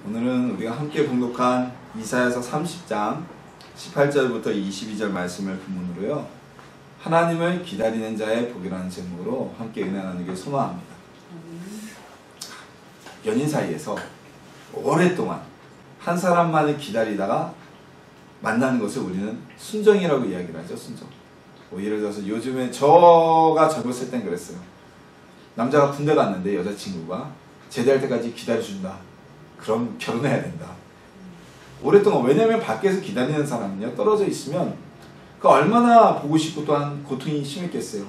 오늘은 우리가 함께 봉독한 이사야서 30장 18절부터 22절 말씀을 본문으로요, 하나님을 기다리는 자의 복이라는 제목으로 함께 은혜 나누길 소망합니다. 연인 사이에서 오랫동안 한 사람만을 기다리다가 만나는 것을 우리는 순정이라고 이야기를 하죠. 순정. 뭐 예를 들어서 요즘에 저가 젊었을 땐 그랬어요. 남자가 군대 갔는데 여자친구가 제대할 때까지 기다려준다. 그럼 결혼해야 된다. 오랫동안, 왜냐면 밖에서 기다리는 사람은요, 떨어져 있으면 그 얼마나 보고 싶고 또한 고통이 심했겠어요.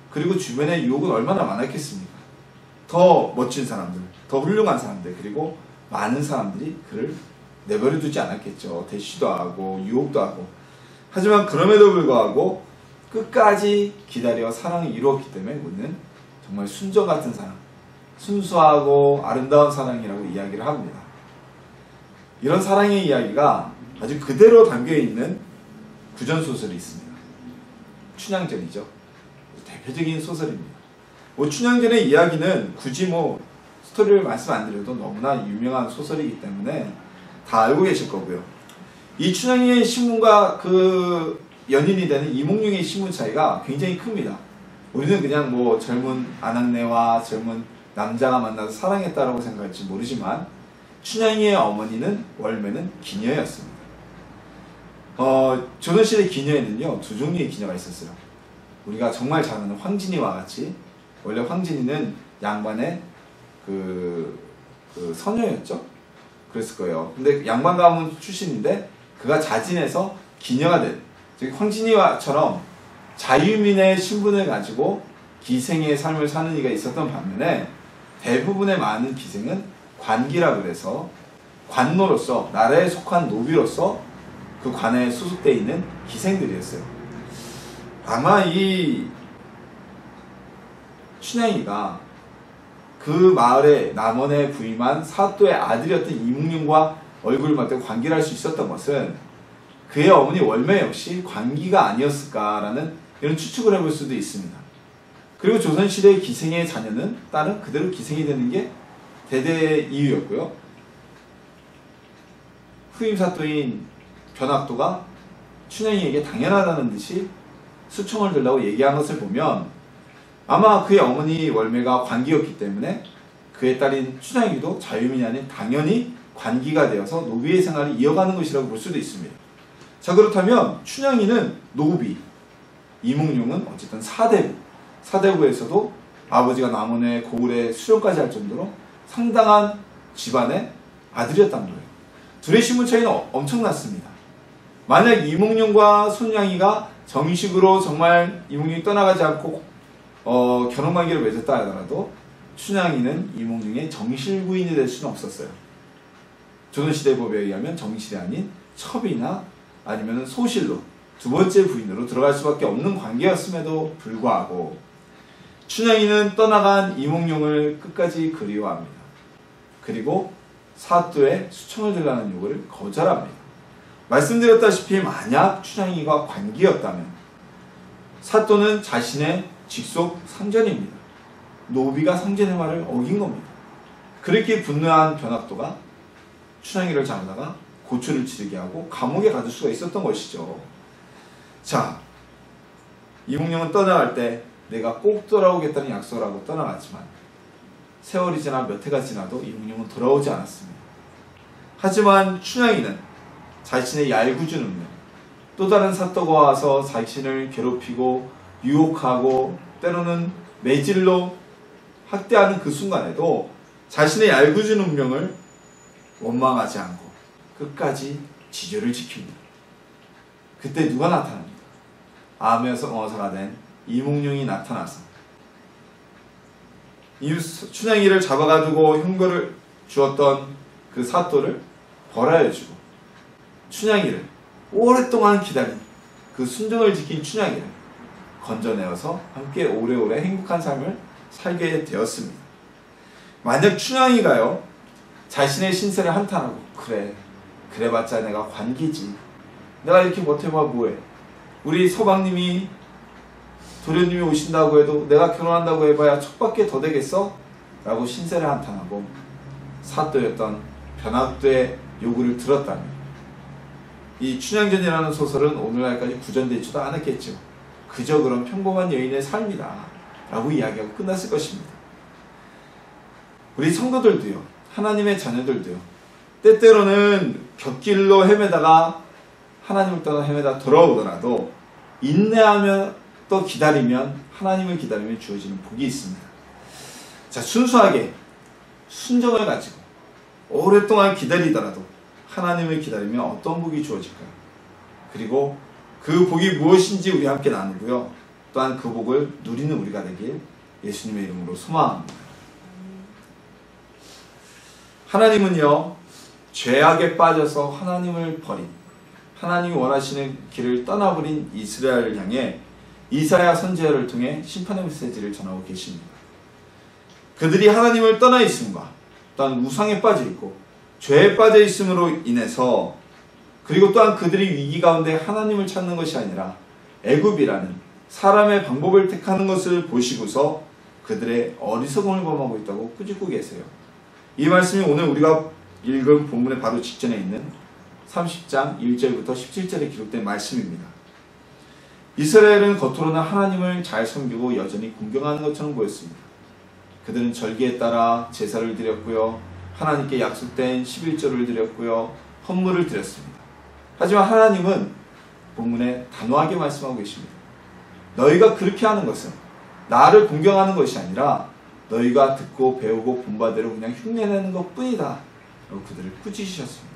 그리고 주변에 유혹은 얼마나 많았겠습니까? 더 멋진 사람들, 더 훌륭한 사람들, 그리고 많은 사람들이 그를 내버려 두지 않았겠죠. 대시도 하고 유혹도 하고. 하지만 그럼에도 불구하고 끝까지 기다려 사랑을 이루었기 때문에 우리는 정말 순정 같은 사랑, 순수하고 아름다운 사랑이라고 이야기를 합니다. 이런 사랑의 이야기가 아주 그대로 담겨있는 구전소설이 있습니다. 춘향전이죠. 대표적인 소설입니다. 춘향전의 이야기는 굳이 스토리를 말씀 안 드려도 너무나 유명한 소설이기 때문에 다 알고 계실 거고요. 이 춘향의 신분과 그 연인이 되는 이몽룡의 신분 차이가 굉장히 큽니다. 우리는 그냥 젊은 아낙네와 젊은 남자가 만나서 사랑했다라고 생각할지 모르지만 춘향이의 어머니는 월매는 기녀였습니다. 조선시대 기녀에는요, 두 종류의 기녀가 있었어요. 우리가 정말 잘 아는 황진이와 같이, 원래 황진이는 양반의 그 서녀였죠? 그랬을 거예요. 근데 양반 가문 출신인데 그가 자진해서 기녀가 된, 즉 황진이와처럼 자유민의 신분을 가지고 기생의 삶을 사는 이가 있었던 반면에 대부분의 많은 기생은 관기라고 해서 관노로서, 나라에 속한 노비로서 그 관에 소속되어 있는 기생들이었어요. 아마 이 춘향이가 그 마을의 남원에 부임한 사또의 아들이었던 이몽룡과 얼굴을 맞대고 관계를 할 수 있었던 것은 그의 어머니 월매 역시 관기가 아니었을까라는 이런 추측을 해볼 수도 있습니다. 그리고 조선시대의 기생의 자녀는 딸은 그대로 기생이 되는 게 대대의 이유였고요. 후임 사또인 변학도가 춘향이에게 당연하다는 듯이 수청을 들라고 얘기한 것을 보면 아마 그의 어머니 월매가 관기였기 때문에 그의 딸인 춘향이도 자유민이 아닌 당연히 관기가 되어서 노비의 생활을 이어가는 것이라고 볼 수도 있습니다. 자, 그렇다면 춘향이는 노비, 이몽룡은 어쨌든 사대부, 사대부에서도 아버지가 남원의 고을에 수령까지 할 정도로 상당한 집안의 아들이었단 거예요. 둘의 신분 차이는 엄청났습니다. 만약 이몽룡과 손냥이가 정식으로 정말 이몽룡이 떠나가지 않고 결혼관계를 맺었다 하더라도 춘향이는 이몽룡의 정실 부인이 될 수는 없었어요. 조선시대 법에 의하면 정실이 아닌 첩이나 아니면 소실로 두 번째 부인으로 들어갈 수밖에 없는 관계였음에도 불구하고 춘향이는 떠나간 이몽룡을 끝까지 그리워합니다. 그리고 사또의 수청을 들라는 요구를 거절합니다. 말씀드렸다시피 만약 춘향이가 관기였다면 사또는 자신의 직속 상전입니다. 노비가 상전의 말을 어긴 겁니다. 그렇게 분노한 변학도가 춘향이를 잡아다가 고초를 치르게 하고 감옥에 가둘 수가 있었던 것이죠. 자, 이몽룡은 떠나갈 때 내가 꼭 돌아오겠다는 약속을 하고 떠나갔지만 세월이 지나 몇 해가 지나도 이몽룡은 돌아오지 않았습니다. 하지만 춘향이는 자신의 얄궂은 운명, 또 다른 사또가 와서 자신을 괴롭히고 유혹하고 때로는 매질로 학대하는 그 순간에도 자신의 얄궂은 운명을 원망하지 않고 끝까지 지조를 지킵니다. 그때 누가 나타납니다? 암에서 어사가 된 이몽룡이 나타나서 이 춘향이를 잡아가지고 흉거를 주었던 그 사또를 벌하여주고 춘향이를 오랫동안 기다린 그 순정을 지킨 춘향이를 건져내어서 함께 오래오래 행복한 삶을 살게 되었습니다. 만약 춘향이가요, 자신의 신세를 한탄하고 그래봤자 내가 관기지, 내가 이렇게 못해봐 뭐해, 우리 서방님이 도련님이 오신다고 해도 내가 결혼한다고 해봐야 척밖에 더 되겠어? 라고 신세를 한탄하고 사또였던 변압도의 요구를 들었다면 이 춘향전이라는 소설은 오늘날까지 구전되지도 않았겠죠. 그저 그런 평범한 여인의 삶이다 라고 이야기하고 끝났을 것입니다. 우리 성도들도요, 하나님의 자녀들도요, 때때로는 곁길로 헤매다가 하나님을 떠나 헤매다 돌아오더라도 인내하며 또 기다리면, 하나님을 기다리면 주어지는 복이 있습니다. 자, 순수하게 순정을 가지고 오랫동안 기다리더라도 하나님을 기다리면 어떤 복이 주어질까요? 그리고 그 복이 무엇인지 우리 함께 나누고요, 또한 그 복을 누리는 우리가 되길 예수님의 이름으로 소망합니다. 하나님은요, 죄악에 빠져서 하나님을 버린, 하나님이 원하시는 길을 떠나버린 이스라엘을 향해 이사야 선지자를 통해 심판의 메시지를 전하고 계십니다. 그들이 하나님을 떠나 있음과 또한 우상에 빠져 있고 죄에 빠져 있음으로 인해서, 그리고 또한 그들이 위기 가운데 하나님을 찾는 것이 아니라 애굽이라는 사람의 방법을 택하는 것을 보시고서 그들의 어리석음을 범하고 있다고 꾸짖고 계세요. 이 말씀이 오늘 우리가 읽은 본문의 바로 직전에 있는 30장 1절부터 17절에 기록된 말씀입니다. 이스라엘은 겉으로는 하나님을 잘 섬기고 여전히 공경하는 것처럼 보였습니다. 그들은 절기에 따라 제사를 드렸고요, 하나님께 약속된 11조를 드렸고요, 헌물을 드렸습니다. 하지만 하나님은 본문에 단호하게 말씀하고 계십니다. 너희가 그렇게 하는 것은 나를 공경하는 것이 아니라 너희가 듣고 배우고 본 바대로 그냥 흉내내는 것뿐이다 라고 그들을 꾸짖으셨습니다.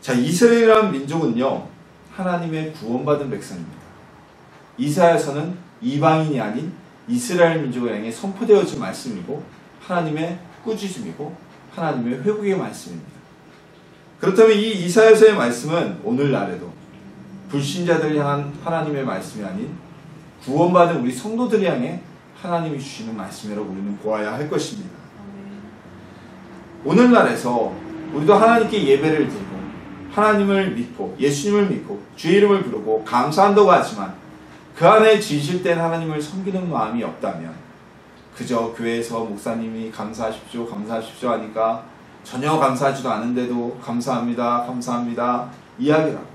자, 이스라엘이라는 민족은요, 하나님의 구원받은 백성입니다. 이사야서는 이방인이 아닌 이스라엘 민족을 향해 선포되어진 말씀이고 하나님의 꾸짖음이고 하나님의 회복의 말씀입니다. 그렇다면 이 이사야서의 말씀은 오늘날에도 불신자들을 향한 하나님의 말씀이 아닌 구원받은 우리 성도들을 향해 하나님이 주시는 말씀이라고 우리는 보아야 할 것입니다. 오늘날에서 우리도 하나님께 예배를 드리고 하나님을 믿고 예수님을 믿고 주의 이름을 부르고 감사한다고 하지만 그 안에 진실된 하나님을 섬기는 마음이 없다면 그저 교회에서 목사님이 감사하십시오 감사하십시오 하니까 전혀 감사하지도 않은데도 감사합니다 감사합니다 이야기를 하고,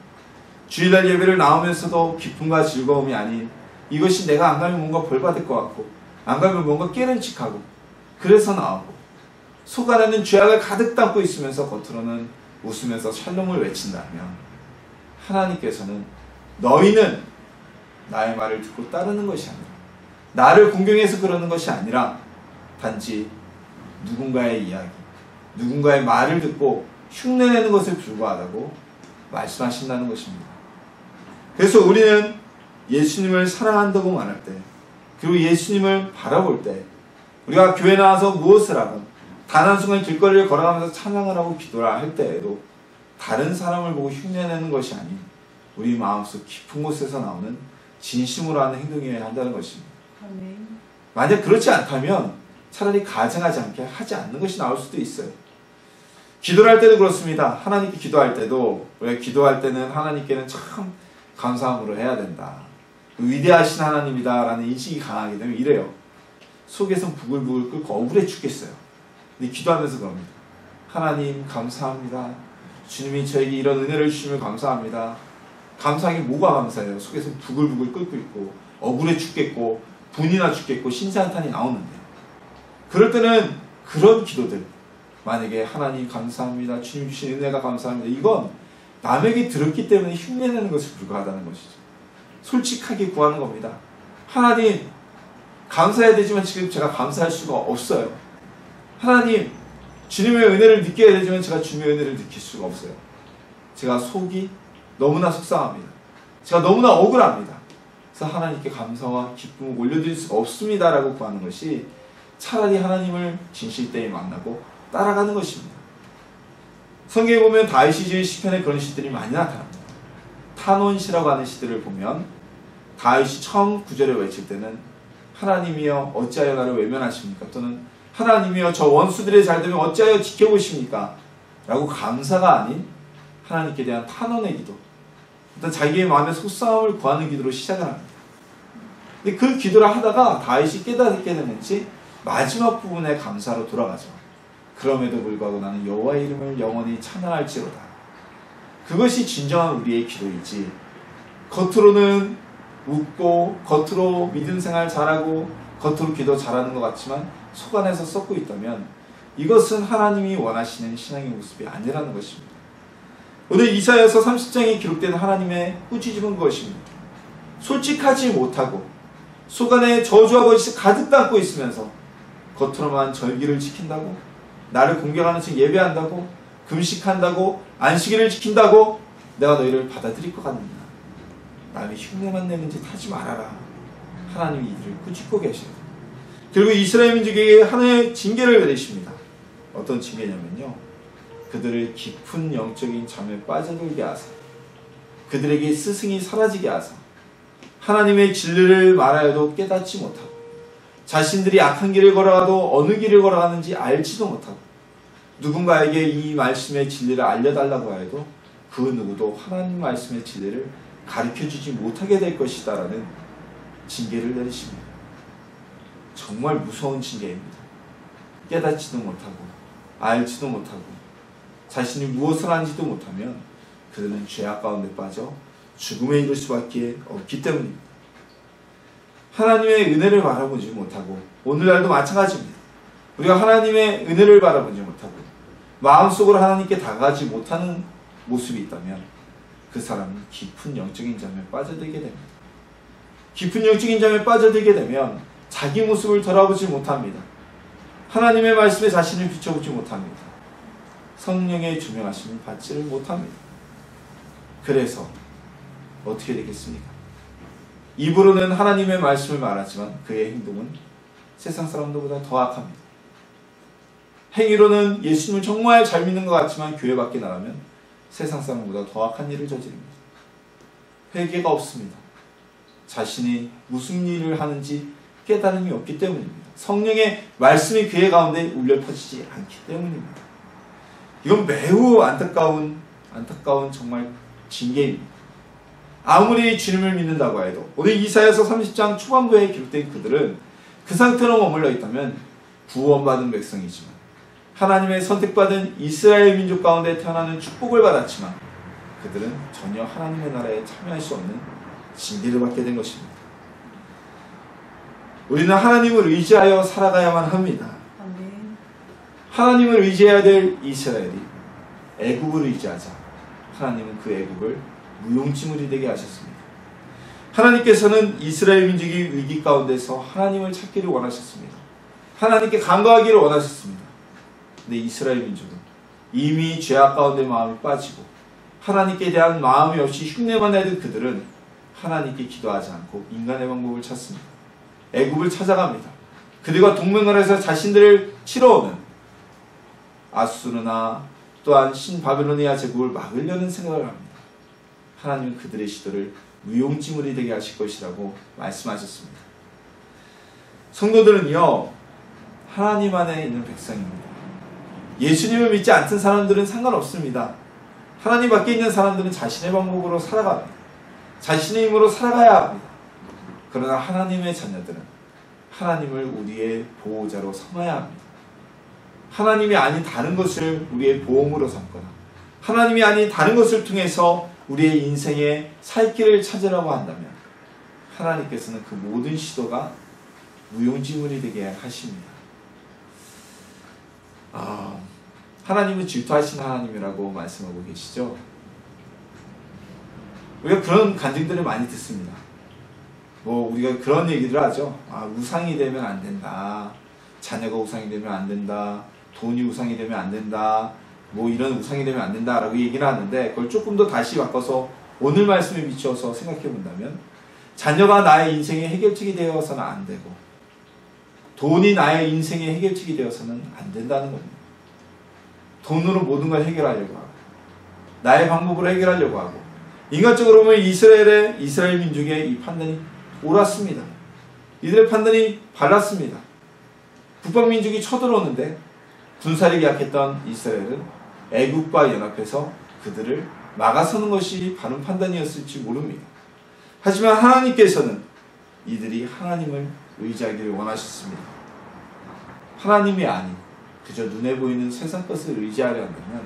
주일날 예배를 나오면서도 기쁨과 즐거움이 아닌 이것이 내가 안 가면 뭔가 벌받을 것 같고 안 가면 뭔가 깨름칙하고 그래서 나오고, 속 안에는 죄악을 가득 담고 있으면서 겉으로는 웃으면서 샬롬을 외친다면 하나님께서는 너희는 나의 말을 듣고 따르는 것이 아니라, 나를 공경해서 그러는 것이 아니라 단지 누군가의 이야기, 누군가의 말을 듣고 흉내내는 것에 불과하다고 말씀하신다는 것입니다. 그래서 우리는 예수님을 사랑한다고 말할 때, 그리고 예수님을 바라볼 때 우리가 교회 나와서 무엇을 하건 단 한순간 길거리를 걸어가면서 찬양을 하고 기도를 할 때에도 다른 사람을 보고 흉내내는 것이 아닌 우리 마음속 깊은 곳에서 나오는 진심으로 하는 행동이어야 한다는 것입니다. 만약 그렇지 않다면 차라리 가증하지 않게 하지 않는 것이 나올 수도 있어요. 기도를 할 때도 그렇습니다. 하나님께 기도할 때도 우리가 기도할 때는 하나님께는 참 감사함으로 해야 된다. 위대하신 하나님이다 라는 인식이 강하게 되면 이래요. 속에서 부글부글 끓고 억울해 죽겠어요. 근데 기도하면서 그럽니다. 하나님 감사합니다. 주님이 저에게 이런 은혜를 주시면 감사합니다. 감사하게 뭐가 감사해요? 속에서 부글부글 끓고 있고 억울해 죽겠고 분이나 죽겠고 신세한탄이 나오는데, 그럴 때는 그런 기도들, 만약에 하나님 감사합니다. 주님 주신 은혜가 감사합니다. 이건 남에게 들었기 때문에 흉내내는 것에 불과하다는 것이죠. 솔직하게 구하는 겁니다. 하나님 감사해야 되지만 지금 제가 감사할 수가 없어요. 하나님 주님의 은혜를 느껴야 되지만 제가 주님의 은혜를 느낄 수가 없어요. 제가 속이 너무나 속상합니다. 제가 너무나 억울합니다. 그래서 하나님께 감사와 기쁨을 올려드릴 수가 없습니다 라고 구하는 것이 차라리 하나님을 진실되이 만나고 따라가는 것입니다. 성경에 보면 다윗이 지은 시편에 그런 시들이 많이 나타납니다. 탄원시라고 하는 시들을 보면 다윗이 처음 구절에 외칠 때는 하나님이여 어찌하여 나를 외면하십니까? 또는 하나님이여 저 원수들의 잘되면 어찌하여 지켜보십니까? 라고 감사가 아닌 하나님께 대한 탄원의 기도, 일단 자기의 마음의 속상함을 구하는 기도로 시작을 합니다. 근데 그 기도를 하다가 다윗이 깨닫게 되는지 마지막 부분에 감사로 돌아가죠. 그럼에도 불구하고 나는 여호와의 이름을 영원히 찬양할지로다. 그것이 진정한 우리의 기도이지, 겉으로는 웃고 겉으로 믿음 생활 잘하고 겉으로 기도 잘하는 것 같지만 속 안에서 썩고 있다면 이것은 하나님이 원하시는 신앙의 모습이 아니라는 것입니다. 오늘 이사야서 30장에 기록된 하나님의 꾸짖음은 그것입니다. 솔직하지 못하고 속 안에 저주와 거짓이 가득 담고 있으면서 겉으로만 절기를 지킨다고, 나를 공경하는 척 예배한다고, 금식한다고, 안식일을 지킨다고 내가 너희를 받아들일 것 같느냐. 남의 흉내만 내는 짓 하지 말아라. 하나님이 이들을 꾸짖고 계십니다. 그리고 이스라엘 민족에게 하나의 징계를 내리십니다. 어떤 징계냐면요, 그들을 깊은 영적인 잠에 빠져들게 하사 그들에게 스승이 사라지게 하사 하나님의 진리를 말하여도 깨닫지 못하고 자신들이 악한 길을 걸어가도 어느 길을 걸어가는지 알지도 못하고 누군가에게 이 말씀의 진리를 알려달라고 해도 그 누구도 하나님 말씀의 진리를 가르쳐주지 못하게 될 것이다 라는 징계를 내리십니다. 정말 무서운 징계입니다. 깨닫지도 못하고 알지도 못하고 자신이 무엇을 하는지도 못하면 그들은 죄악 가운데 빠져 죽음에 이를 수밖에 없기 때문입니다. 하나님의 은혜를 바라보지 못하고, 오늘날도 마찬가지입니다. 우리가 하나님의 은혜를 바라보지 못하고 마음속으로 하나님께 다가가지 못하는 모습이 있다면 그 사람은 깊은 영적인 잠에 빠져들게 됩니다. 깊은 영적인 잠에 빠져들게 되면 자기 모습을 돌아보지 못합니다. 하나님의 말씀에 자신을 비춰보지 못합니다. 성령의 조명하심을 받지를 못합니다. 그래서 어떻게 되겠습니까? 입으로는 하나님의 말씀을 말하지만 그의 행동은 세상 사람들보다 더 악합니다. 행위로는 예수님을 정말 잘 믿는 것 같지만 교회 밖에 나가면 세상 사람보다 더 악한 일을 저지릅니다. 회개가 없습니다. 자신이 무슨 일을 하는지 깨달음이 없기 때문입니다. 성령의 말씀이 그의 가운데 울려 퍼지지 않기 때문입니다. 이건 매우 안타까운 정말 징계입니다. 아무리 주님을 믿는다고 해도 오늘 이사야서 30장 초반부에 기록된 그들은 그 상태로 머물러 있다면 구원받은 백성이지만 하나님의 선택받은 이스라엘 민족 가운데 태어나는 축복을 받았지만 그들은 전혀 하나님의 나라에 참여할 수 없는 징계를 받게 된 것입니다. 우리는 하나님을 의지하여 살아가야만 합니다. 하나님을 의지해야 될 이스라엘이 애굽을 의지하자 하나님은 그 애굽을 무용지물이 되게 하셨습니다. 하나님께서는 이스라엘 민족이 위기 가운데서 하나님을 찾기를 원하셨습니다. 하나님께 간구하기를 원하셨습니다. 근데 이스라엘 민족은 이미 죄악 가운데 마음이 빠지고 하나님께 대한 마음이 없이 흉내만 내던 그들은 하나님께 기도하지 않고 인간의 방법을 찾습니다. 애굽을 찾아갑니다. 그들과 동맹을 해서 자신들을 치러오는 아수르나 또한 신바벨로니아 제국을 막으려는 생각을 합니다. 하나님은 그들의 시도를 무용지물이 되게 하실 것이라고 말씀하셨습니다. 성도들은요, 하나님 안에 있는 백성입니다. 예수님을 믿지 않던 사람들은 상관없습니다. 하나님 밖에 있는 사람들은 자신의 방법으로 살아갑니다. 자신의 힘으로 살아가야 합니다. 그러나 하나님의 자녀들은 하나님을 우리의 보호자로 삼아야 합니다. 하나님이 아닌 다른 것을 우리의 보험으로 삼거나 하나님이 아닌 다른 것을 통해서 우리의 인생의 살 길을 찾으라고 한다면 하나님께서는 그 모든 시도가 무용지물이 되게 하십니다. 하나님은 질투하신 하나님이라고 말씀하고 계시죠. 우리가 그런 간증들을 많이 듣습니다. 우리가 그런 얘기를 하죠. 우상이 되면 안 된다. 자녀가 우상이 되면 안 된다. 돈이 우상이 되면 안 된다. 이런 우상이 되면 안 된다라고 얘기를 하는데 그걸 조금 더 다시 바꿔서 오늘 말씀에 비추어서 생각해 본다면 자녀가 나의 인생의 해결책이 되어서는 안 되고 돈이 나의 인생의 해결책이 되어서는 안 된다는 겁니다. 돈으로 모든 걸 해결하려고 하고 나의 방법으로 해결하려고 하고 인간적으로 보면 이스라엘 민족의 이 판단이 옳았습니다. 이들의 판단이 발랐습니다. 북방민족이 쳐들어오는데 군사력이 약했던 이스라엘은 애굽과 연합해서 그들을 막아서는 것이 바른 판단이었을지 모릅니다. 하지만 하나님께서는 이들이 하나님을 의지하기를 원하셨습니다. 하나님이 아닌 그저 눈에 보이는 세상 것을 의지하려 한다면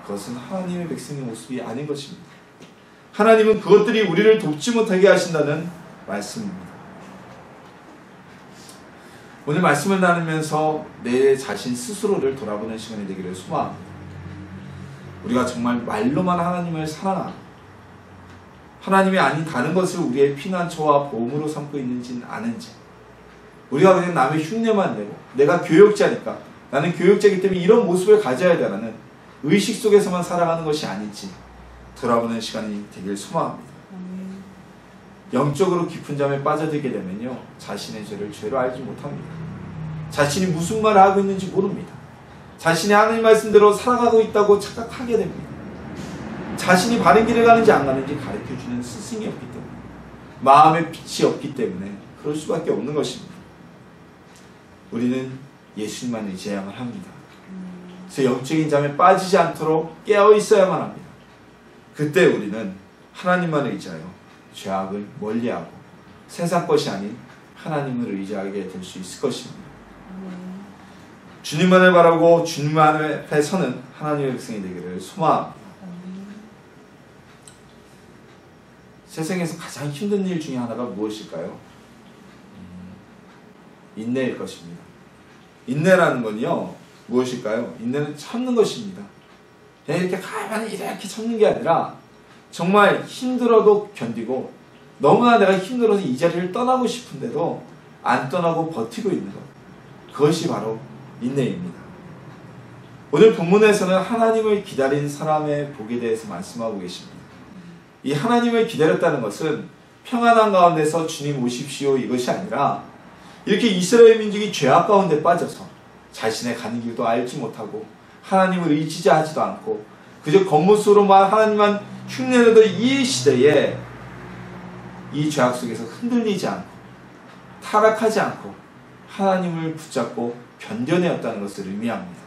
그것은 하나님의 백성의 모습이 아닌 것입니다. 하나님은 그것들이 우리를 돕지 못하게 하신다는 말씀입니다. 오늘 말씀을 나누면서 내 자신 스스로를 돌아보는 시간이 되기를 소망합니다. 우리가 정말 말로만 하나님을 사랑하고 하나님이 아닌 다른 것을 우리의 피난처와 보험으로 삼고 있는지는 아는지, 우리가 그냥 남의 흉내만 내고 내가 교역자니까, 나는 교역자이기 때문에 이런 모습을 가져야 되라는 의식 속에서만 살아가는 것이 아닌지 돌아보는 시간이 되길 소망합니다. 영적으로 깊은 잠에 빠져들게 되면요, 자신의 죄를 죄로 알지 못합니다. 자신이 무슨 말을 하고 있는지 모릅니다. 자신이 하나님 말씀대로 살아가고 있다고 착각하게 됩니다. 자신이 바른 길을 가는지 안 가는지 가르쳐주는 스승이 없기 때문에, 마음의 빛이 없기 때문에 그럴 수밖에 없는 것입니다. 우리는 예수님만 의지해야만 합니다. 그래서 영적인 잠에 빠지지 않도록 깨어 있어야만 합니다. 그때 우리는 하나님만 의지하여 죄악을 멀리하고 세상 것이 아닌 하나님을 의지하게 될 수 있을 것입니다. 주님만을 바라고 주님 앞에 서는 하나님의 백성이 되기를 소망합니다. 세상에서 가장 힘든 일 중에 하나가 무엇일까요? 인내일 것입니다. 인내라는 건요, 무엇일까요? 인내는 참는 것입니다. 그냥 이렇게 가만히 이렇게 참는 게 아니라 정말 힘들어도 견디고, 너무나 내가 힘들어서 이 자리를 떠나고 싶은데도 안 떠나고 버티고 있는 것, 그것이 바로 인내입니다. 오늘 본문에서는 하나님을 기다린 사람의 복에 대해서 말씀하고 계십니다. 이 하나님을 기다렸다는 것은 평안한 가운데서 주님 오십시오 이것이 아니라, 이렇게 이스라엘 민족이 죄악 가운데 빠져서 자신의 가는 길도 알지 못하고 하나님을 의지하지도 않고 그저 겉모습으로만 하나님만 흉내내던 이 시대에 이 죄악 속에서 흔들리지 않고 타락하지 않고 하나님을 붙잡고 견뎌내었다는 것을 의미합니다.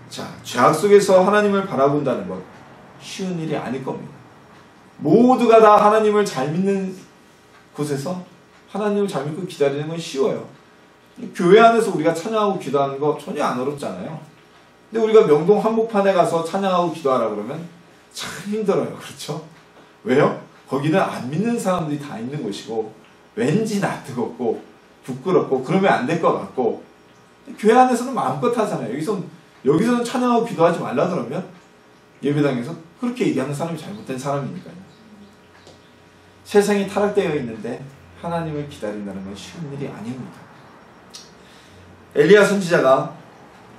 자, 죄악 속에서 하나님을 바라본다는 것 쉬운 일이 아닐 겁니다. 모두가 다 하나님을 잘 믿는 곳에서 하나님을 잘 믿고 기다리는 건 쉬워요. 교회 안에서 우리가 찬양하고 기도하는 거 전혀 안 어렵잖아요. 근데 우리가 명동 한복판에 가서 찬양하고 기도하라 그러면 참 힘들어요. 그렇죠? 왜요? 거기는 안 믿는 사람들이 다 있는 곳이고 왠지 낯뜨겁고 부끄럽고 그러면 안 될 것 같고, 교회 안에서는 마음껏 하잖아요. 여기서는 찬양하고 기도하지 말라 그러면 예배당에서 그렇게 얘기하는 사람이 잘못된 사람이니까요. 세상이 타락되어 있는데 하나님을 기다린다는 건 쉬운 일이 아닙니다. 엘리야 선지자가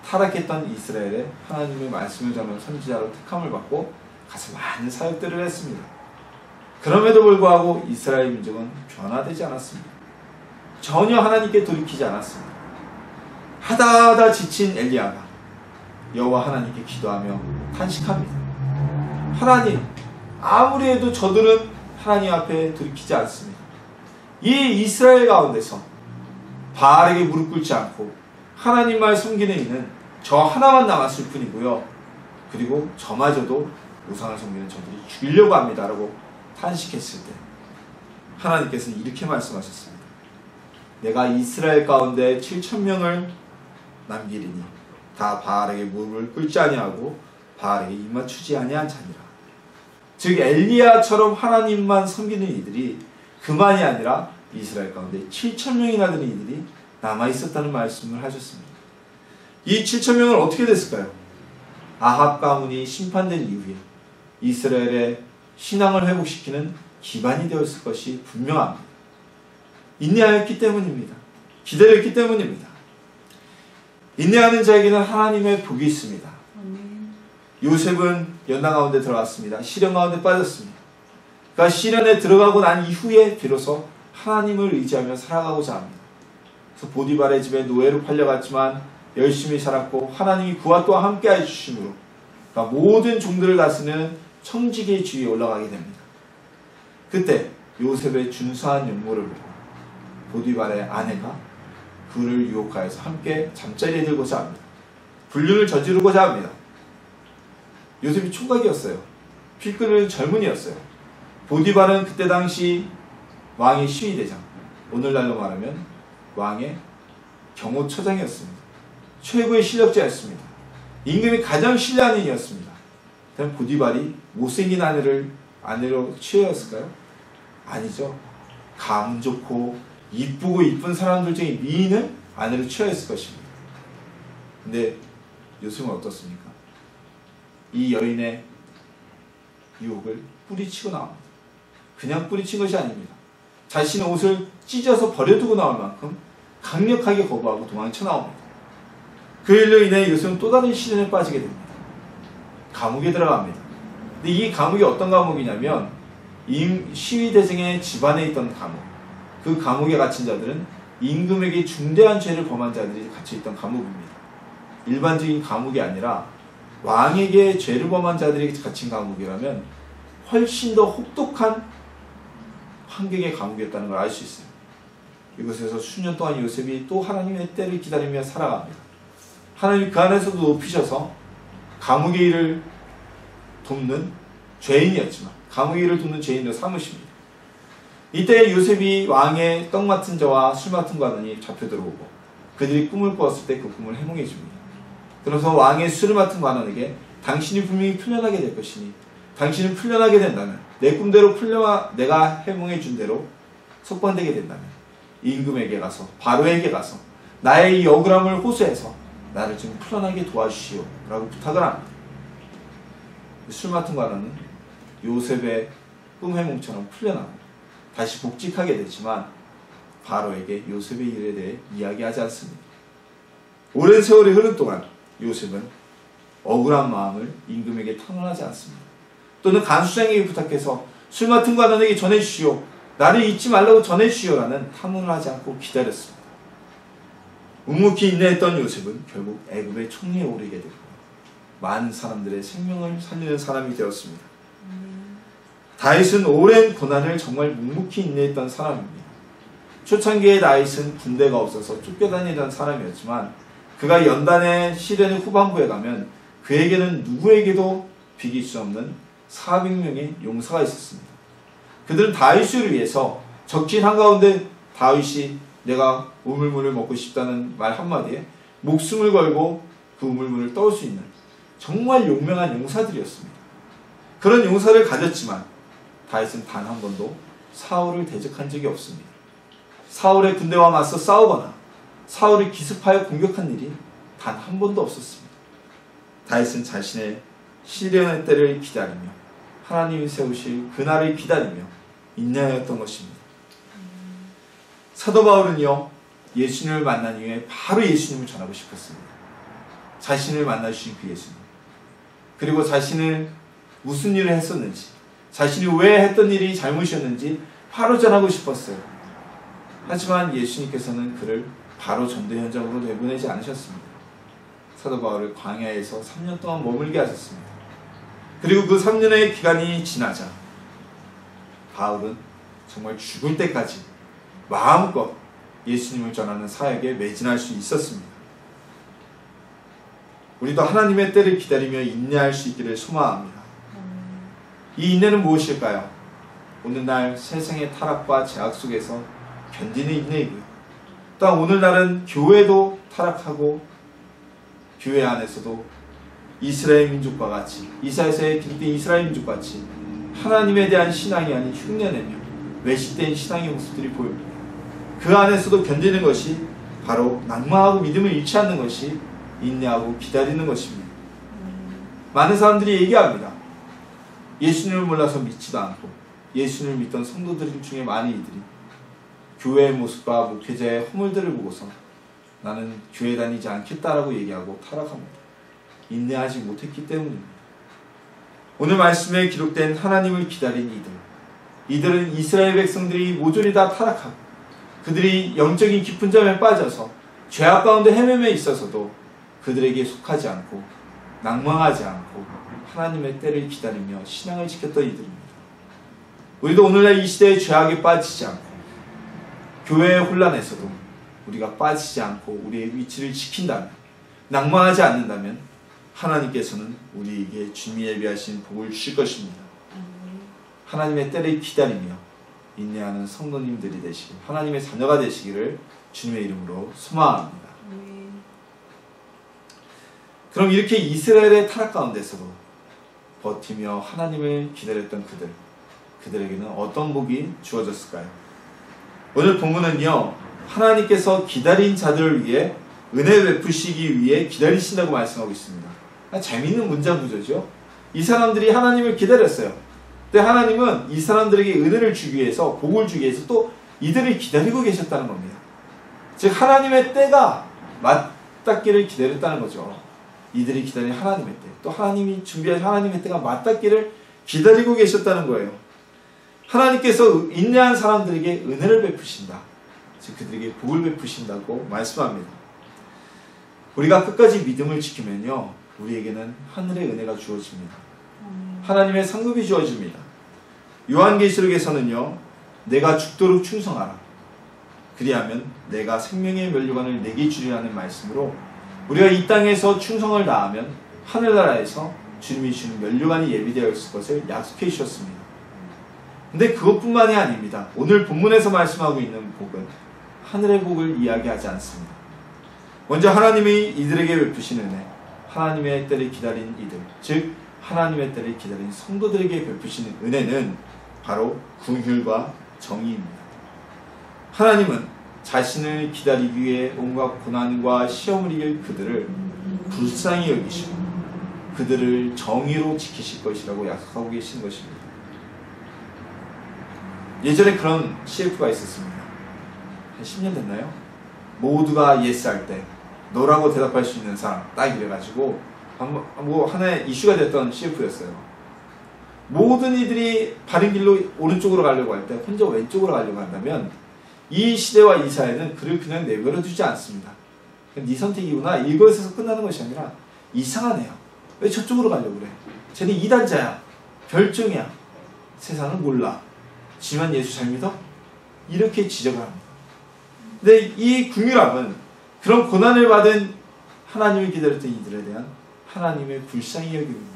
타락했던 이스라엘에 하나님의 말씀을 전하는 선지자로 택함을 받고 가서 많은 사역들을 했습니다. 그럼에도 불구하고 이스라엘 민족은 변화되지 않았습니다. 전혀 하나님께 돌이키지 않았습니다. 하다 지친 엘리야가 여호와 하나님께 기도하며 탄식합니다. 하나님, 아무리 해도 저들은 하나님 앞에 돌이키지 않습니다. 이 이스라엘 가운데서 바알에게 무릎 꿇지 않고 하나님만 섬기는 이는 저 하나만 남았을 뿐이고요. 그리고 저마저도 우상을 섬기는 저들이 죽이려고 합니다. 라고 탄식했을 때 하나님께서는 이렇게 말씀하셨습니다. 내가 이스라엘 가운데 7,000명을 남기리니 다 바알에게 무릎을 꿇지 아니하고 바알에게 입맞추지 아니한 자니라. 즉 엘리야처럼 하나님만 섬기는 이들이 그만이 아니라 이스라엘 가운데 7,000명이나 되는 이들이 남아있었다는 말씀을 하셨습니다. 이 7,000명은 어떻게 됐을까요? 아합 가문이 심판된 이후에 이스라엘의 신앙을 회복시키는 기반이 되었을 것이 분명합니다. 인내하였기 때문입니다. 기다렸기 때문입니다. 인내하는 자에게는 하나님의 복이 있습니다. 요셉은 연단 가운데 들어갔습니다. 시련 가운데 빠졌습니다. 그러니까 시련에 들어가고 난 이후에 비로소 하나님을 의지하며 살아가고자 합니다. 그래서 보디발의 집에 노예로 팔려갔지만 열심히 살았고 하나님이 그와 또 함께 해주심으로 그러니까 모든 종들을 다스리는 청지기의 주위에 올라가게 됩니다. 그때 요셉의 준수한 연모를 보고 보디발의 아내가 그를 유혹하여서 함께 잠자리에 들고자 합니다. 불륜을 저지르고자 합니다. 요셉이 총각이었어요. 피 끓는 젊은이였어요. 보디발은 그때 당시 왕의 시위대장, 오늘날로 말하면 왕의 경호처장이었습니다. 최고의 실력자였습니다. 임금이 가장 신뢰하는 이였습니다. 그럼 보디발이 못생긴 아내로 취하였을까요? 아니죠. 감 좋고 이쁘고 이쁜 사람들 중에 미인을 아내로 취하였을 것입니다. 근데 요셉은 어떻습니까? 이 여인의 유혹을 뿌리치고 나옵니다. 그냥 뿌리친 것이 아닙니다. 자신의 옷을 찢어서 버려두고 나올 만큼 강력하게 거부하고 도망쳐 나옵니다. 그 일로 인해 요셉은 또 다른 시련에 빠지게 됩니다. 감옥에 들어갑니다. 근데 이 감옥이 어떤 감옥이냐면 시위대생의 집안에 있던 감옥. 그 감옥에 갇힌 자들은 임금에게 중대한 죄를 범한 자들이 갇혀있던 감옥입니다. 일반적인 감옥이 아니라 왕에게 죄를 범한 자들이 갇힌 감옥이라면 훨씬 더 혹독한 환경의 감옥이었다는 걸 알 수 있어요. 이곳에서 수년 동안 요셉이 또 하나님의 때를 기다리며 살아갑니다. 하나님이 그 안에서도 높이셔서 감옥의 일을 돕는 죄인이었지만 감옥의 일을 돕는 죄인으로 삼으십니다. 이때 요셉이 왕의 떡 맡은 자와 술 맡은 관원이 잡혀 들어오고 그들이 꿈을 꾸었을 때 그 꿈을 해몽해 줍니다. 그래서 왕의 술을 맡은 관원에게 당신이 분명히 풀려나게 될 것이니 당신이 풀려나게 된다면 내 꿈대로 내가 해몽해 준 대로 속반되게 된다면 임금에게 가서 바로에게 가서 나의 이 억울함을 호소해서 나를 좀 풀려나게 도와주시오 라고 부탁을 합니다. 술 맡은 관원은 요셉의 꿈 해몽처럼 풀려나고 다시 복직하게 되지만 바로에게 요셉의 일에 대해 이야기하지 않습니다. 오랜 세월이 흐른 동안 요셉은 억울한 마음을 임금에게 탄원하지 않습니다. 또는 간수장에게 부탁해서 술 맡은 관원에게 전해주시오, 나를 잊지 말라고 전해주시오 라는 탄원을 하지 않고 기다렸습니다. 묵묵히 인내했던 요셉은 결국 애굽의 총리에 오르게 되고 많은 사람들의 생명을 살리는 사람이 되었습니다. 다윗은 오랜 고난을 정말 묵묵히 인내했던 사람입니다. 초창기에 다윗은 군대가 없어서 쫓겨다니던 사람이었지만 그가 연단의 시련의 후반부에 가면 그에게는 누구에게도 비길 수 없는 400명의 용사가 있었습니다. 그들은 다윗을 위해서 적진 한가운데 다윗이 내가 우물물을 먹고 싶다는 말 한마디에 목숨을 걸고 그 우물물을 떠올 수 있는 정말 용맹한 용사들이었습니다. 그런 용사를 가졌지만 다윗은 단 한 번도 사울을 대적한 적이 없습니다. 사울의 군대와 맞서 싸우거나 사울을 기습하여 공격한 일이 단 한 번도 없었습니다. 다윗은 자신의 시련의 때를 기다리며 하나님이 세우실 그날을 기다리며 인내하였던 것입니다. 사도 바울은요, 예수님을 만난 이후에 바로 예수님을 전하고 싶었습니다. 자신을 만나주신 그 예수님, 그리고 자신을 무슨 일을 했었는지, 자신이 왜 했던 일이 잘못이었는지 바로 전하고 싶었어요. 하지만 예수님께서는 그를 바로 전도 현장으로 내보내지 않으셨습니다. 사도 바울을 광야에서 3년 동안 머물게 하셨습니다. 그리고 그 3년의 기간이 지나자 바울은 정말 죽을 때까지 마음껏 예수님을 전하는 사역에 매진할 수 있었습니다. 우리도 하나님의 때를 기다리며 인내할 수 있기를 소망합니다. 이 인내는 무엇일까요? 오늘날 세상의 타락과 제약 속에서 견디는 인내이고요. 또한 오늘날은 교회도 타락하고 교회 안에서도 이스라엘 민족과 같이 이사야서에 기록된 이스라엘 민족과 같이 하나님에 대한 신앙이 아닌 흉내내며 외식된 신앙의 모습들이 보입니다. 그 안에서도 견디는 것이 바로 낭망하고 믿음을 잃지 않는 것이 인내하고 기다리는 것입니다. 많은 사람들이 얘기합니다. 예수님을 몰라서 믿지도 않고 예수님을 믿던 성도들 중에 많은 이들이 교회의 모습과 목회자의 허물들을 보고서 나는 교회 다니지 않겠다라고 얘기하고 타락합니다. 인내하지 못했기 때문입니다. 오늘 말씀에 기록된 하나님을 기다린 이들은 이스라엘 백성들이 모조리 다 타락하고 그들이 영적인 깊은 잠에 빠져서 죄악 가운데 헤매며 있어서도 그들에게 속하지 않고 낭망하지 않고 하나님의 때를 기다리며 신앙을 지켰던 이들입니다. 우리도 오늘날 이 시대의 죄악에 빠지지 않고 교회의 혼란에서도 우리가 빠지지 않고 우리의 위치를 지킨다면, 낭망하지 않는다면 하나님께서는 우리에게 주님이 예비하신 복을 주실 것입니다. 하나님의 때를 기다리며 인내하는 성도님들이 되시고 하나님의 자녀가 되시기를 주님의 이름으로 소망합니다. 그럼 이렇게 이스라엘의 타락 가운데서도 버티며 하나님을 기다렸던 그들에게는 어떤 복이 주어졌을까요? 오늘 본문은요, 하나님께서 기다린 자들을 위해 은혜 베푸시기 위해 기다리신다고 말씀하고 있습니다. 재미있는 문장 구조죠. 이 사람들이 하나님을 기다렸어요. 근데 하나님은 이 사람들에게 은혜를 주기 위해서, 복을 주기 위해서 또 이들을 기다리고 계셨다는 겁니다. 즉 하나님의 때가 맞닿기를 기다렸다는 거죠. 이들이 기다린 하나님의 때, 또 하나님이 준비한 하나님의 때가 맞닿기를 기다리고 계셨다는 거예요. 하나님께서 인내한 사람들에게 은혜를 베푸신다. 즉 그들에게 복을 베푸신다고 말씀합니다. 우리가 끝까지 믿음을 지키면요, 우리에게는 하늘의 은혜가 주어집니다. 하나님의 상급이 주어집니다. 요한계시록에서는요, 내가 죽도록 충성하라. 그리하면 내가 생명의 면류관을 내게 주리라는 말씀으로 우리가 이 땅에서 충성을 다하면 하늘나라에서 주님이 주는 면류관이 예비되어 있을 것을 약속해 주셨습니다. 근데 그것뿐만이 아닙니다. 오늘 본문에서 말씀하고 있는 복은 하늘의 복을 이야기하지 않습니다. 먼저 하나님이 이들에게 베푸신 은혜, 하나님의 때를 기다린 이들, 즉 하나님의 때를 기다린 성도들에게 베푸시는 은혜는 바로 긍휼과 정의입니다. 하나님은 자신을 기다리기 위해 온갖 고난과 시험을 이길 그들을 불쌍히 여기시고 그들을 정의로 지키실 것이라고 약속하고 계신 것입니다. 예전에 그런 CF가 있었습니다. 한 10년 됐나요? 모두가 예스 할 때 너라고 대답할 수 있는 사람, 딱 이래가지고 하나의 이슈가 됐던 CF였어요. 모든 이들이 바른 길로 오른쪽으로 가려고 할 때 혼자 왼쪽으로 가려고 한다면 이 시대와 이 사회는 그를 그냥 내버려 두지 않습니다. 네 선택이구나, 이것에서 끝나는 것이 아니라 이상하네요. 왜 저쪽으로 가려고 그래? 쟤는 이단자야, 별종이야, 세상을 몰라, 지만 예수 잘 믿어? 이렇게 지적을 합니다. 근데 이 긍휼함은 그런 고난을 받은 하나님을 기다렸던 이들에 대한 하나님의 불쌍히 여김입니다.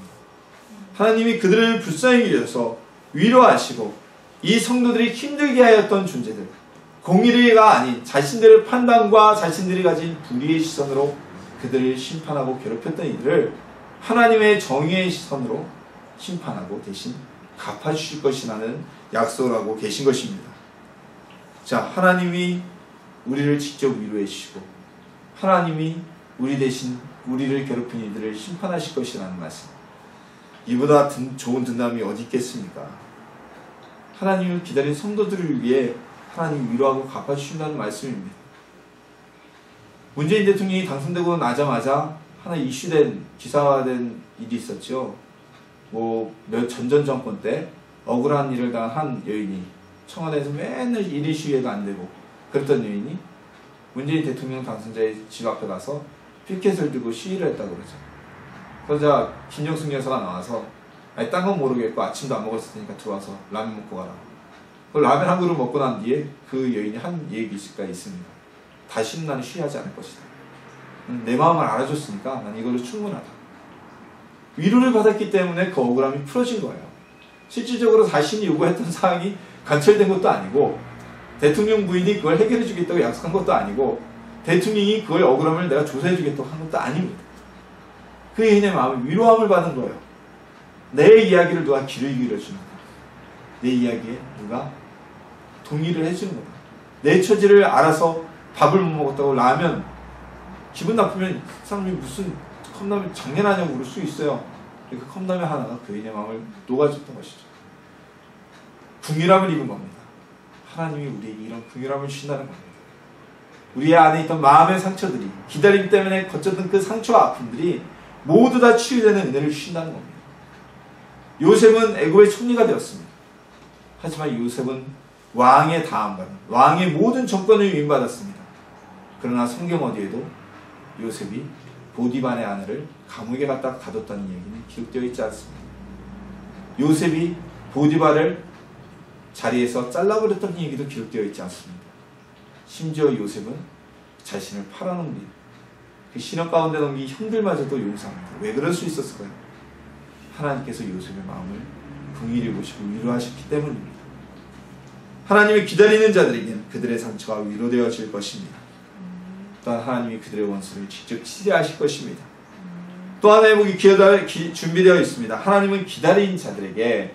하나님이 그들을 불쌍히 여겨서 위로하시고 이 성도들이 힘들게 하였던 존재들, 공의가 아닌 자신들의 판단과 자신들이 가진 불의의 시선으로 그들을 심판하고 괴롭혔던 이들을 하나님의 정의의 시선으로 심판하고 대신 갚아주실 것이라는 약속을 하고 계신 것입니다. 자, 하나님이 우리를 직접 위로해 주시고 하나님이 우리 대신 우리를 괴롭힌 이들을 심판하실 것이라는 말씀. 이보다 좋은 든담이 어디 있겠습니까? 하나님을 기다린 성도들을 위해 하나님이 위로하고 갚아주신다는 말씀입니다. 문재인 대통령이 당선되고 나자마자 하나 이슈된, 기사화된 일이 있었죠. 전전 정권 때 억울한 일을 당한 한 여인이 청와대에서 맨날 일 이슈에도 안 되고 그랬던 여인이 문재인 대통령 당선자의 집 앞에 가서 피켓을 들고 시위를 했다고 그러죠. 그러자 김정숙 여사가 나와서 아니 딴 건 모르겠고 아침도 안 먹었을 테니까 들어와서 라면 먹고 가라. 그 라면 한 그릇 먹고 난 뒤에 그 여인이 한 얘기가 있습니다. 다시는 나는 시위하지 않을 것이다. 내 마음을 알아줬으니까 난 이걸로 충분하다. 위로를 받았기 때문에 그 억울함이 풀어진 거예요. 실질적으로 자신이 요구했던 사항이 관철된 것도 아니고 대통령 부인이 그걸 해결해 주겠다고 약속한 것도 아니고 대통령이 그걸 억울함을 내가 조사해 주겠다고 한 것도 아닙니다. 그 여인의 마음이 위로함을 받은 거예요. 내 이야기를 누가 귀를 기울여주는 거야. 내 이야기에 누가 동의를 해주는 거다. 내 처지를 알아서 밥을 못 먹었다고 라면 기분 나쁘면 사람이 무슨 컵라면 장난하냐고 그럴 수 있어요. 그 컵라면 하나가 그 여인의 마음을 녹아줬던 것이죠. 긍휼함을 입은 겁니다. 하나님이 우리에게 이런 긍휼함을 주신다는 겁니다. 우리 안에 있던 마음의 상처들이 기다림 때문에 거쳤던 그 상처와 아픔들이 모두 다 치유되는 은혜를 주신다는 겁니다. 요셉은 애굽의 총리가 되었습니다. 하지만 요셉은 왕의 다음받은 왕의 모든 정권을 위임받았습니다. 그러나 성경 어디에도 요셉이 보디발의 아내를 감옥에 갖다 가뒀다는 얘기는 기록되어 있지 않습니다. 요셉이 보디발을 자리에서 잘라버렸다는 얘기도 기록되어 있지 않습니다. 심지어 요셉은 자신을 팔아넘긴 그 시련 가운데 넘긴 형들마저도 용서합니다. 왜 그럴 수 있었을까요? 하나님께서 요셉의 마음을 긍휼히 보시고 위로하셨기 때문입니다. 하나님을 기다리는 자들에게는 그들의 상처가 위로되어질 것입니다. 또한 하나님이 그들의 원수를 직접 치료하실 것입니다. 또 하나의 복이 준비되어 있습니다. 하나님은 기다린 자들에게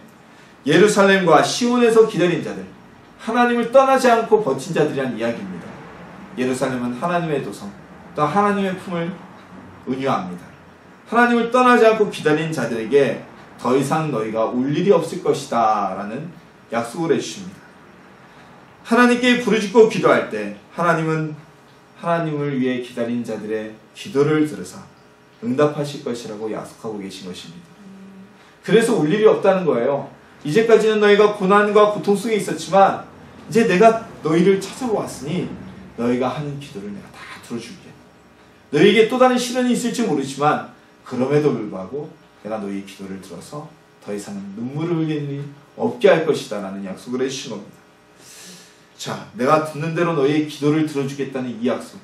예루살렘과 시온에서 기다린 자들, 하나님을 떠나지 않고 버틴 자들이란 이야기입니다. 예루살렘은 하나님의 도성, 또 하나님의 품을 은유합니다. 하나님을 떠나지 않고 기다린 자들에게 더 이상 너희가 울 일이 없을 것이다 라는 약속을 해주십니다. 하나님께 부르짖고 기도할 때 하나님은 하나님을 위해 기다린 자들의 기도를 들으사 응답하실 것이라고 약속하고 계신 것입니다. 그래서 울 일이 없다는 거예요. 이제까지는 너희가 고난과 고통 속에 있었지만 이제 내가 너희를 찾아보았으니 너희가 하는 기도를 내가 다 들어줄게. 너희에게 또 다른 시련이 있을지 모르지만 그럼에도 불구하고 내가 너희의 기도를 들어서 더 이상은 눈물을 흘리는 일이 없게 할 것이다 라는 약속을 해주신 겁니다. 자, 내가 듣는 대로 너희의 기도를 들어주겠다는 이 약속,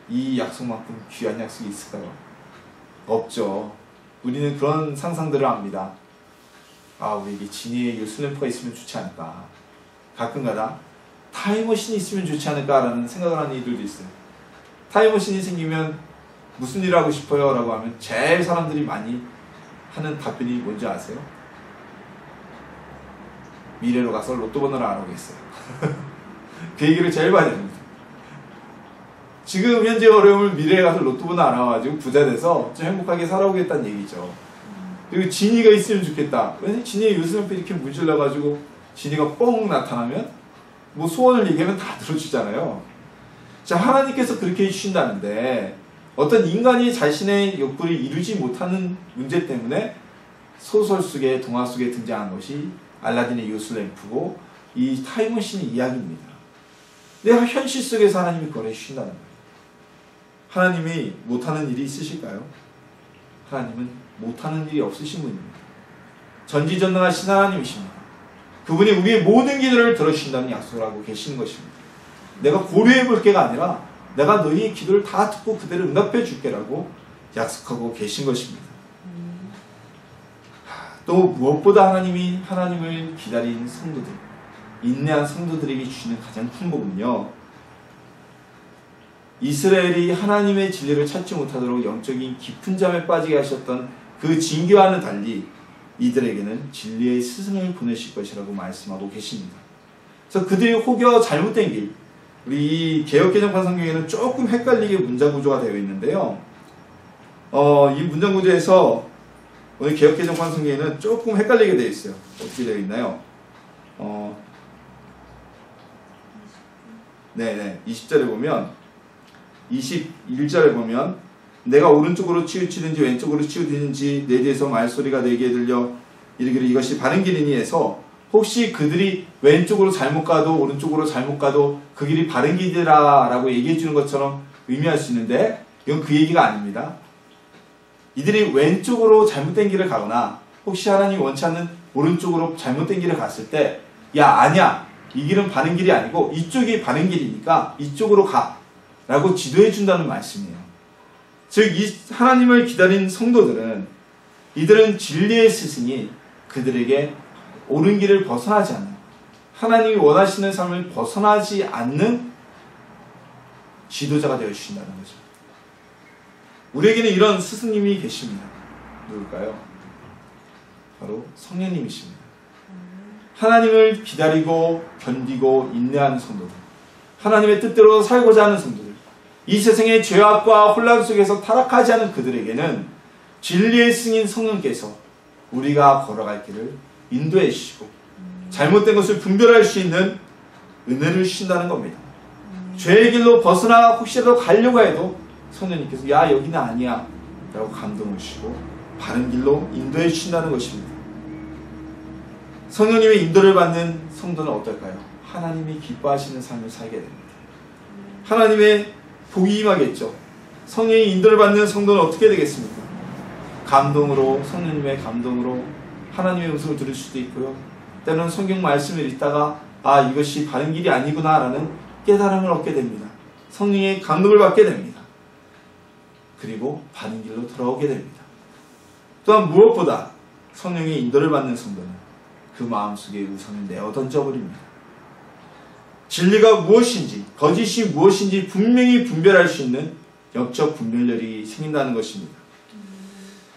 이 약속만큼 귀한 약속이 있을까요? 없죠. 우리는 그런 상상들을 합니다. 아, 우리에게 진이의 뉴스램프가 있으면 좋지 않을까, 가끔가다 타임머신이 있으면 좋지 않을까 라는 생각을 하는 이들도 있어요. 타임머신이 생기면 무슨 일을 하고 싶어요? 라고 하면 제일 사람들이 많이 하는 답변이 뭔지 아세요? 미래로 가서 로또 번호를 알아보겠어요. 그 얘기를 제일 많이 합니다. 지금 현재 어려움을 미래에 가서 로또 번호 알아가지고 부자 돼서 좀 행복하게 살아오겠다는 얘기죠. 그리고 진이가 있으면 좋겠다. 왜냐면 진이의 요술램프 이렇게 문질러가지고 진이가 뻥 나타나면 뭐 소원을 얘기하면 다 들어주잖아요. 자, 하나님께서 그렇게 해주신다는데 어떤 인간이 자신의 욕구를 이루지 못하는 문제 때문에 소설 속에, 동화 속에 등장한 것이 알라딘의 요술램프고 이 타임머신의 이야기입니다. 내가 현실 속에서 하나님이 그걸 해주신다는 거예요. 하나님이 못하는 일이 있으실까요? 하나님은 못하는 일이 없으신 분입니다. 전지전능하신 하나님이십니다. 그분이 우리의 모든 기도를 들어주신다는 약속을 하고 계시는 것입니다. 내가 고려해 볼 게가 아니라 내가 너희의 기도를 다 듣고 그대로 응답해 줄게라고 약속하고 계신 것입니다. 또 무엇보다 하나님을 기다린 성도들, 인내한 성도들에게 주시는 가장 큰 복은요, 이스라엘이 하나님의 진리를 찾지 못하도록 영적인 깊은 잠에 빠지게 하셨던 그 징계와는 달리 이들에게는 진리의 스승을 보내실 것이라고 말씀하고 계십니다. 그래서 그들이 혹여 잘못된 길, 우리 이 개역개정판 성경에는 조금 헷갈리게 문장 구조가 되어 있는데요. 이 문장 구조에서 오늘 개역개정판 성경에는 조금 헷갈리게 되어 있어요. 어떻게 되어 있나요? 20절에 보면, 21절에 보면, 내가 오른쪽으로 치우치든지 왼쪽으로 치우치든지 내 뒤에서 말소리가 내게 들려 이르기를 이것이 바른 길이니 해서, 혹시 그들이 왼쪽으로 잘못 가도 오른쪽으로 잘못 가도 그 길이 바른 길이라 라고 얘기해 주는 것처럼 의미할 수 있는데, 이건 그 얘기가 아닙니다. 이들이 왼쪽으로 잘못된 길을 가거나 혹시 하나님이 원치 않는 오른쪽으로 잘못된 길을 갔을 때, 야, 아니야, 이 길은 바른 길이 아니고 이쪽이 바른 길이니까 이쪽으로 가 라고 지도해 준다는 말씀이에요. 즉, 이 하나님을 기다린 성도들은, 이들은 진리의 스승이 그들에게 옳은 길을 벗어나지 않는, 하나님이 원하시는 삶을 벗어나지 않는 지도자가 되어 주신다는 거죠. 우리에게는 이런 스승님이 계십니다. 누굴까요? 바로 성령님이십니다. 하나님을 기다리고 견디고 인내하는 성도들, 하나님의 뜻대로 살고자 하는 성도들, 이 세상의 죄악과 혼란 속에서 타락하지 않은 그들에게는 진리의 승인 성령께서 우리가 걸어갈 길을 인도해 주시고 잘못된 것을 분별할 수 있는 은혜를 주신다는 겁니다. 죄의 길로 벗어나 혹시라도 가려고 해도 성령님께서 야, 여기는 아니야 라고 감동을 주시고 바른 길로 인도해 주신다는 것입니다. 성령님의 인도를 받는 성도는 어떨까요? 하나님이 기뻐하시는 삶을 살게 됩니다. 하나님의 복이 임하겠죠. 성령의 인도를 받는 성도는 어떻게 되겠습니까? 감동으로, 성령님의 감동으로 하나님의 음성을 들을 수도 있고요. 때로는 성경 말씀을 읽다가 아, 이것이 바른 길이 아니구나 라는 깨달음을 얻게 됩니다. 성령의 감동을 받게 됩니다. 그리고 바른 길로 돌아오게 됩니다. 또한 무엇보다 성령의 인도를 받는 성도는 그 마음속에 우상을 내어 던져버립니다. 진리가 무엇인지 거짓이 무엇인지 분명히 분별할 수 있는 영적 분별력이 생긴다는 것입니다.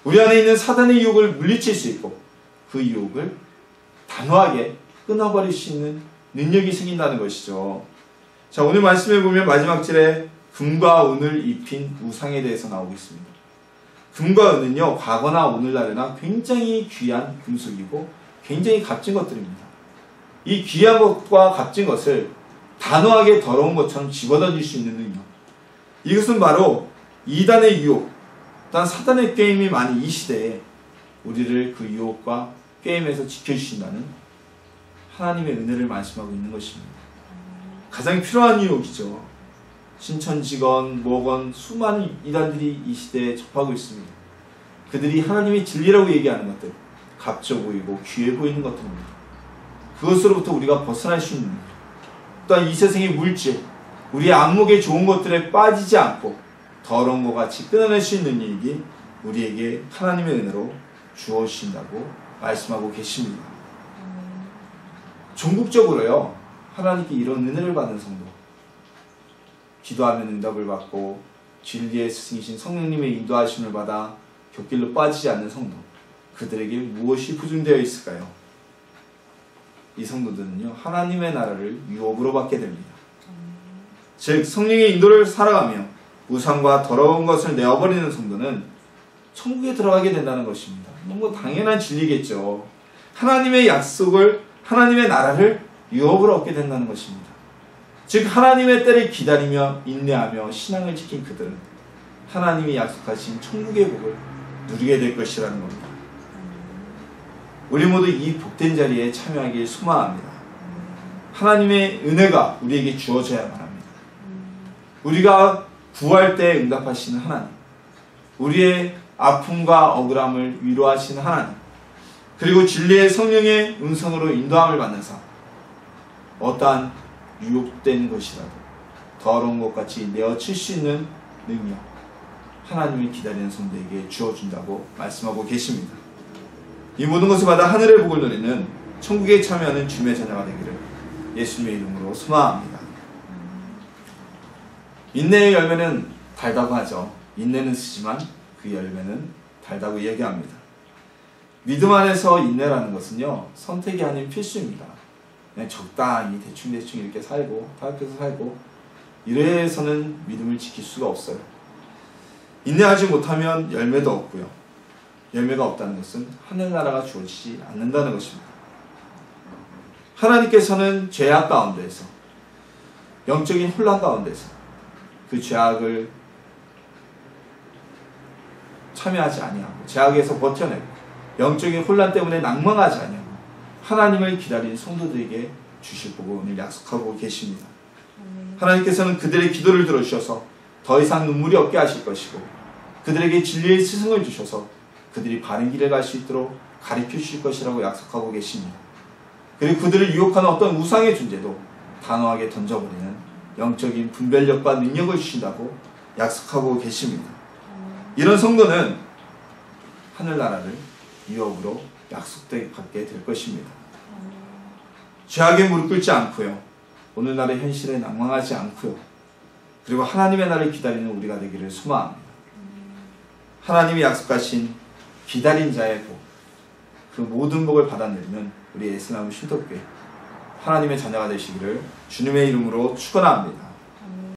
우리 안에 있는 사단의 유혹을 물리칠 수 있고 그 유혹을 단호하게 끊어버릴 수 있는 능력이 생긴다는 것이죠. 자, 오늘 말씀에 보면 마지막 절에 금과 은을 입힌 우상에 대해서 나오고 있습니다. 금과 은은요, 과거나 오늘날에나 굉장히 귀한 금속이고 굉장히 값진 것들입니다. 이 귀한 것과 값진 것을 단호하게 더러운 것처럼 집어던질 수 있는 능력. 이것은 바로 이단의 유혹, 또한 사단의 게임이 많은 이 시대에 우리를 그 유혹과 게임에서 지켜주신다는 하나님의 은혜를 말씀하고 있는 것입니다. 가장 필요한 유혹이죠. 신천지건 뭐건 수많은 이단들이 이 시대에 접하고 있습니다. 그들이 하나님의 진리라고 얘기하는 것들, 값져 보이고 귀해 보이는 것들입니다. 그것으로부터 우리가 벗어날 수 있는, 또한 이 세상의 물질, 우리의 안목에 좋은 것들에 빠지지 않고 더러운 것 같이 끊어낼 수 있는 일이 우리에게 하나님의 은혜로 주어주신다고 말씀하고 계십니다. 전국적으로요, 하나님께 이런 은혜를 받은 성도, 기도하면 응답을 받고 진리의 스승이신 성령님의 인도하심을 받아 곁길로 빠지지 않는 성도, 그들에게 무엇이 부중되어 있을까요? 이 성도들은요, 하나님의 나라를 유업으로 받게 됩니다. 즉 성령의 인도를 살아가며 우상과 더러운 것을 내어버리는 성도는 천국에 들어가게 된다는 것입니다. 너무 당연한 진리겠죠. 하나님의 약속을, 하나님의 나라를 유업으로 얻게 된다는 것입니다. 즉 하나님의 때를 기다리며 인내하며 신앙을 지킨 그들은 하나님이 약속하신 천국의 복을 누리게 될 것이라는 겁니다. 우리 모두 이 복된 자리에 참여하길 소망합니다. 하나님의 은혜가 우리에게 주어져야만 합니다. 우리가 구할 때 응답하시는 하나님, 우리의 아픔과 억울함을 위로하시는 하나님, 그리고 진리의 성령의 음성으로 인도함을 받는 삶, 어떠한 유혹된 것이라도 더러운 것 같이 내어칠 수 있는 능력, 하나님을 기다리는 성도에게 주어준다고 말씀하고 계십니다. 이 모든 것을 받아 하늘의 복을 누리는 천국에 참여하는 주님의 자녀가 되기를 예수님의 이름으로 소망합니다. 인내의 열매는 달다고 하죠. 인내는 쓰지만 그 열매는 달다고 얘기합니다. 믿음 안에서 인내라는 것은요, 선택이 아닌 필수입니다. 그냥 적당히 대충 이렇게 살고 타협해서 살고 이래서는 믿음을 지킬 수가 없어요. 인내하지 못하면 열매도 없고요. 열매가 없다는 것은 하늘나라가 주어지지 않는다는 것입니다. 하나님께서는 죄악 가운데에서, 영적인 혼란 가운데서 그 죄악을 참여하지 아니하고 죄악에서 버텨내고 영적인 혼란 때문에 낭망하지 아니하고 하나님을 기다린 성도들에게 주실 복을 약속하고 계십니다. 하나님께서는 그들의 기도를 들어주셔서 더 이상 눈물이 없게 하실 것이고 그들에게 진리의 스승을 주셔서 그들이 바른 길에 갈 수 있도록 가르쳐 주실 것이라고 약속하고 계십니다. 그리고 그들을 유혹하는 어떤 우상의 존재도 단호하게 던져버리는 영적인 분별력과 능력을 주신다고 약속하고 계십니다. 이런 성도는 하늘나라를 유업으로 약속받게 될 것입니다. 죄악에 무릎 꿇지 않고요, 오늘날의 현실에 낭망하지 않고요, 그리고 하나님의 날을 기다리는 우리가 되기를 소망합니다. 하나님이 약속하신 기다린 자의 복, 그 모든 복을 받아내는 우리 에스나무 쉼터교회 하나님의 자녀가 되시기를 주님의 이름으로 축원합니다.